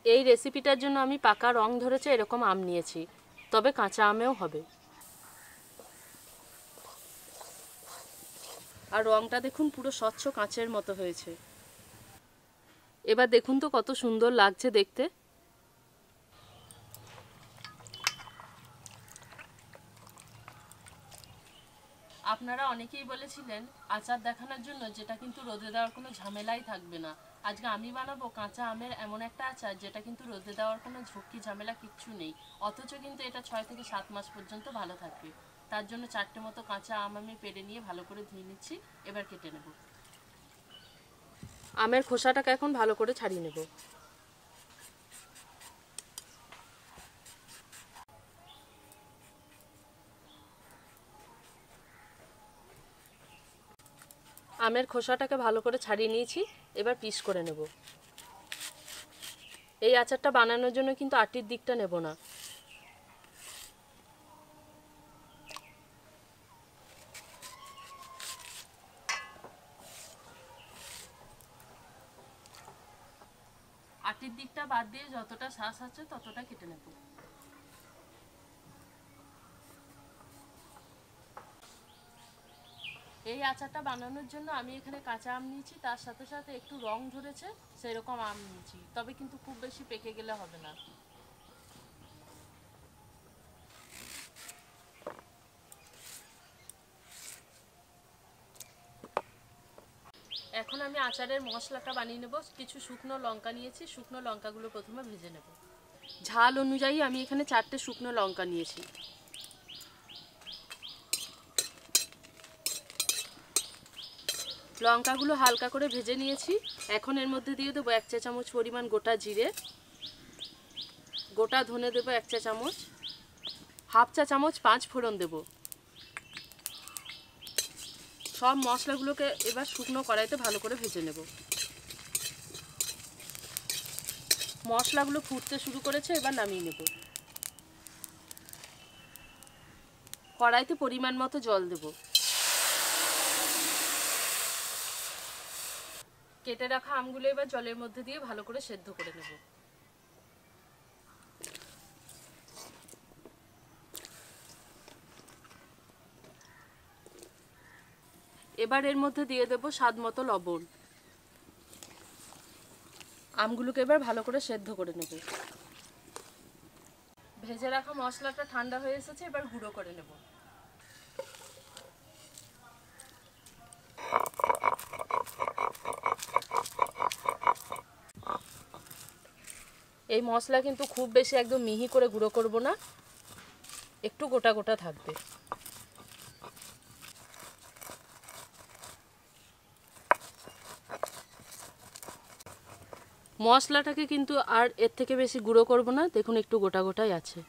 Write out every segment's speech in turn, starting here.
এই রেসিপিটার জন্য আমি পাকা রং ধরেছে এরকম আম নিয়েছি, তবে কাঁচা আমেও হবে। আর রংটা দেখুন পুরো স্বচ্ছ কাঁচের মতো হয়েছে। এবার দেখুন তো কত সুন্দর লাগছে দেখতে। আপনারা অনেকেই বলেছিলেন আচার দেখানোর জন্য, যেটা কিন্তু রোদে দেওয়ার কোনো ঝামেলাই থাকবে না। আজকে আমি বানাবো কাঁচা আমের এমন একটা আচার যেটা কিন্তু রোদে দেওয়ার কোনো ঝুঁকি ঝামেলা কিচ্ছু নেই, অথচ কিন্তু এটা 6 থেকে 7 মাস পর্যন্ত ভালো থাকবে। তার জন্য 4টে মতো কাঁচা আম আমি পেড়ে নিয়ে ভালো করে ধুয়ে নিচ্ছি। এবার কেটে নেব। আমের খোসাটাকে এখন ভালো করে ছাড়িয়ে নেব। আমের খোসাটাকে ভালো করে ছাড়িয়ে নিয়েছি, এবার পিস করে নেব। এই আচারটা বানানোর জন্য কিন্তু আটির দিকটা নেব না। আটির দিকটা বাদ দিয়ে যতটা শ্বাস আছে ততটা কেটে নেব। এই আচারটা বানানোর জন্য আমি এখানে কাঁচা আম নিয়েছি, তার সাথে সাথে একটু রং ধরেছে সেরকম আম নিয়েছি, তবে কিন্তু খুব বেশি পেকে গেলে হবে না। এখন আমি আচারের মশলাটা বানিয়ে নেব। কিছু শুকনো লঙ্কা নিয়েছি, শুকনো লঙ্কাগুলো প্রথমে ভেজে নেব। ঝাল অনুযায়ী আমি এখানে 4টে শুকনো লঙ্কা নিয়েছি। লঙ্কাগুলো হালকা করে ভেজে নিয়েছি। এখন এর মধ্যে দিয়ে দেবো 1 চা চামচ পরিমাণ গোটা জিরে, গোটা ধনে দেবো 1 চা চামচ, হাফ চা চামচ 5 ফোড়ন দেবো। সব মশলাগুলোকে এবার শুকনো কড়াইতে ভালো করে ভেজে নেব। মশলাগুলো ফুটতে শুরু করেছে, এবার নামিয়ে নেব। কড়াইতে পরিমাণ মতো জল দেব। কেটে রাখা আমগুলো এবার জলের মধ্যে দিয়ে ভালো করে সেদ্ধ করে নেব। এবার এর মধ্যে দিয়ে দেব স্বাদ মতো লবণ। আমগুলোকে এবার ভালো করে সেদ্ধ করে নেব। ভেজে রাখা মশলাটা ঠান্ডা হয়ে এসেছে, এবার গুঁড়ো করে নেব। এই মশলা কিন্তু খুব বেশি একদম মিহি করে গুঁড়ো করব না, একটু গোটা গোটা থাকবে। মশলাটাকে কিন্তু আর এর থেকে বেশি গুঁড়ো করব না, দেখুন একটু গোটা গোটাই আছে।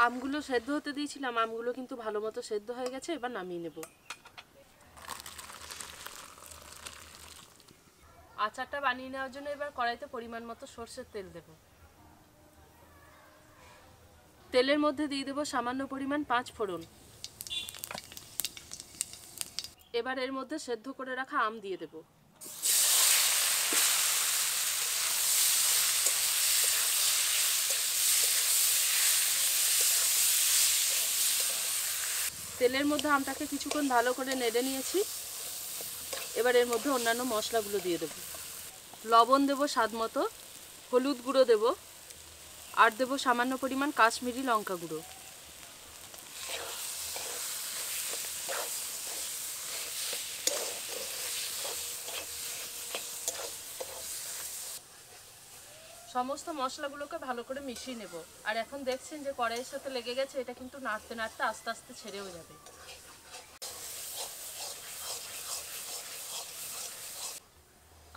আমগুলো সেদ্ধ হতে দিয়েছিলাম, আমগুলো কিন্তু ভালো মতো সেদ্ধ হয়ে গেছে, এবার নামিয়ে নেব। আচারটা বানিয়ে নেওয়ার জন্য এবার কড়াইতে পরিমাণ মতো সরষের তেল দেব। তেলের মধ্যে দিয়ে দেব সামান্য পরিমাণ 5 ফোড়ন। এবার এর মধ্যে সেদ্ধ করে রাখা আম দিয়ে দেব। তেলের মধ্যে আমটাকে কিছুক্ষণ ভালো করে নেড়ে নিয়েছি। এবার এর মধ্যে অন্যান্য মশলাগুলো দিয়ে দেব। লবণ দেব স্বাদ মতো, হলুদ গুঁড়ো দেব, আর দেব সামান্য পরিমাণ কাশ্মীরি লঙ্কা গুঁড়ো। সমস্ত মশলাগুলোকে ভালো করে মিশিয়ে নেব। আর এখন দেখছেন যে কড়াইয়ের সাথে লেগে গেছে, এটা কিন্তু নাড়তে নাড়তে আস্তে আস্তে ছেড়েও যাবে।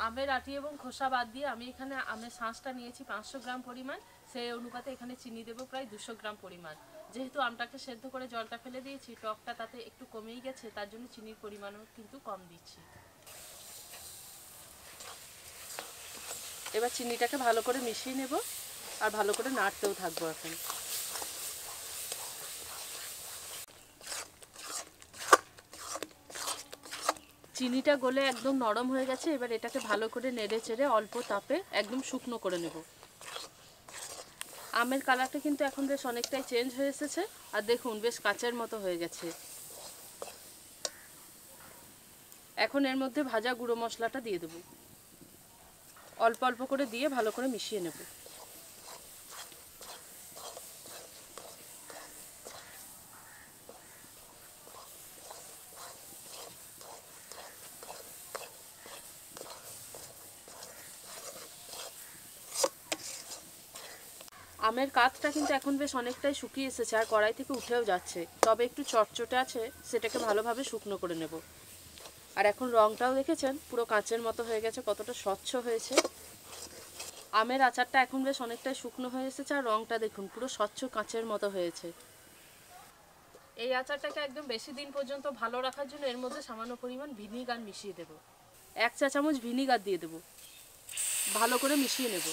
আমের আটি এবং খোসা বাদ দিয়ে আমি এখানে আমের শাঁসটা নিয়েছি 500 গ্রাম পরিমাণ, সেই অনুপাতে এখানে চিনি দেবো প্রায় 200 গ্রাম পরিমাণ। যেহেতু আমটাকে সেদ্ধ করে জলটা ফেলে দিয়েছি, টকটা তাতে একটু কমেই গেছে, তার জন্য চিনির পরিমাণও কিন্তু কম দিচ্ছি। এবার চিনিটাকে ভালো করে মিশিয়ে নেব, আর ভালো করে নাড়তেও থাকবো। এখন চিনিটা গলে একদম নরম হয়ে গেছে। এবার এটাকে ভালো করে নেড়ে চেড়ে অল্প তাপে একদম শুকনো করে নেব। আমের কালারটা কিন্তু এখন বেশ অনেকটাই চেঞ্জ হয়ে এসেছে, আর দেখুন বেশ কাঁচের মতো হয়ে গেছে। এখন এর মধ্যে ভাজা গুঁড়ো মশলাটা দিয়ে দেব, অল্প অল্প করে দিয়ে ভালো করে মিশিয়ে নেব। আমের কাতটা কিন্তু এখন বেশ অনেকটাই শুকিয়ে এসেছে, আর কড়াই থেকে উঠেও যাচ্ছে, তবে একটু চটচটে আছে, সেটাকে ভালোভাবে শুকনো করে নেব। আর এখন রংটাও দেখেছেন পুরো কাঁচের মতো হয়ে গেছে, কতটা স্বচ্ছ হয়েছে। আমের আচারটা এখন বেশ অনেকটাই শুকনো হয়ে এসেছে, আর রংটা দেখুন পুরো স্বচ্ছ কাঁচের মতো হয়েছে। এই আচারটাকে একদম বেশি দিন পর্যন্ত ভালো রাখার জন্য এর মধ্যে সামান্য পরিমাণ ভিনিগার মিশিয়ে দেব। 1 চা চামচ ভিনিগার দিয়ে দেব, ভালো করে মিশিয়ে নেব।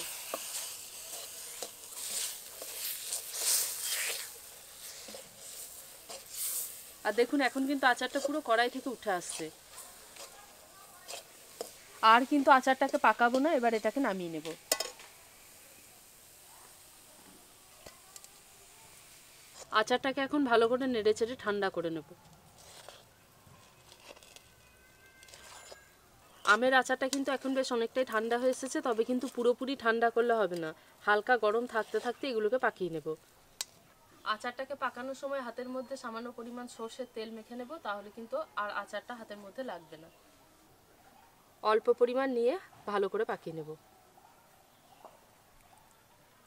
আর দেখুন এখন কিন্তু আচারটা পুরো কড়াই থেকে উঠে আসছে। আর কিন্তু আচারটাকে পাকাবো না, এবার এটাকে নামিয়ে নেব। আচারটাকে এখন ভালো করে নেড়ে চেড়ে ঠান্ডা করে নেব। আমের আচারটা কিন্তু এখন বেশ অনেকটাই ঠান্ডা হয়ে এসেছে, তবে কিন্তু পুরোপুরি ঠান্ডা করলে হবে না, হালকা গরম থাকতে থাকতে এগুলোকে পাকিয়ে নেব। আচারটাকে পাকানোর সময় হাতের মধ্যে সামান্য পরিমাণ সর্ষের তেল মেখে নেব, তাহলে কিন্তু আর আচারটা হাতের মধ্যে লাগবে না। অল্প পরিমাণ নিয়ে ভালো করে পাকিয়ে নেব।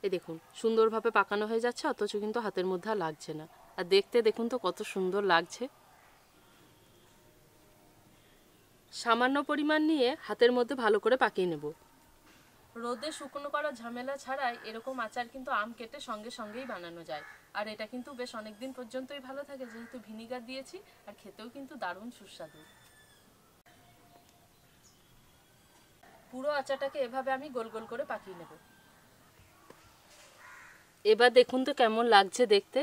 এই দেখুন সুন্দরভাবে পাকানো হয়ে যাচ্ছে, অথচ কিন্তু হাতের মধ্যে আর লাগছে না। আর দেখতে দেখুন তো কত সুন্দর লাগছে। সামান্য পরিমাণ নিয়ে হাতের মধ্যে ভালো করে পাকিয়ে নেব। রোদে শুকনো করার ঝামেলা ছাড়াই এরকম আচার কিন্তু আম কেটে সঙ্গে সঙ্গেই বানানো যায়। আর এটা কিন্তু বেশ অনেকদিন পর্যন্তই ভালো থাকে, যেহেতু ভিনিগার দিয়েছি, আর খেতেও কিন্তু দারুণ সুস্বাদু। পুরো আচারটাকে এভাবে আমি গোল গোল করে পাকিয়ে নেব। এবার দেখুন তো কেমন লাগছে দেখতে।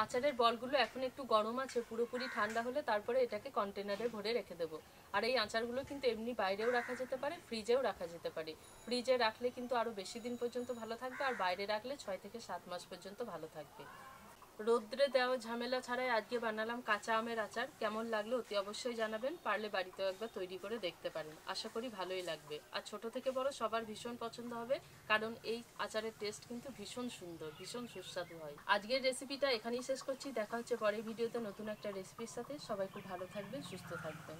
আচারের বলগুলো এখন একটু গরম আছে, পুরোপুরি ঠান্ডা হলে তারপরে এটাকে কন্টেনারে ভরে রেখে দেবো। আর এই আচারগুলো কিন্তু এমনি বাইরেও রাখা যেতে পারে, ফ্রিজেও রাখা যেতে পারে। ফ্রিজে রাখলে কিন্তু আরও বেশি দিন পর্যন্ত ভালো থাকবে, আর বাইরে রাখলে 6 থেকে 7 মাস পর্যন্ত ভালো থাকবে। রোদ্রে দেওয়া ঝামেলা ছাড়াই আজকে বানালাম কাঁচা আমের আচার। কেমন লাগলো অতি অবশ্যই জানাবেন, পারলে বাড়িতেও একবার তৈরি করে দেখতে পারেন, আশা করি ভালোই লাগবে। আর ছোট থেকে বড় সবার ভীষণ পছন্দ হবে, কারণ এই আচারের টেস্ট কিন্তু ভীষণ সুন্দর, ভীষণ সুস্বাদু হয়। আজকের রেসিপিটা এখানেই শেষ করছি, দেখা হচ্ছে পরের ভিডিওতে নতুন একটা রেসিপির সাথে। সবাই খুব ভালো থাকবেন, সুস্থ থাকবেন।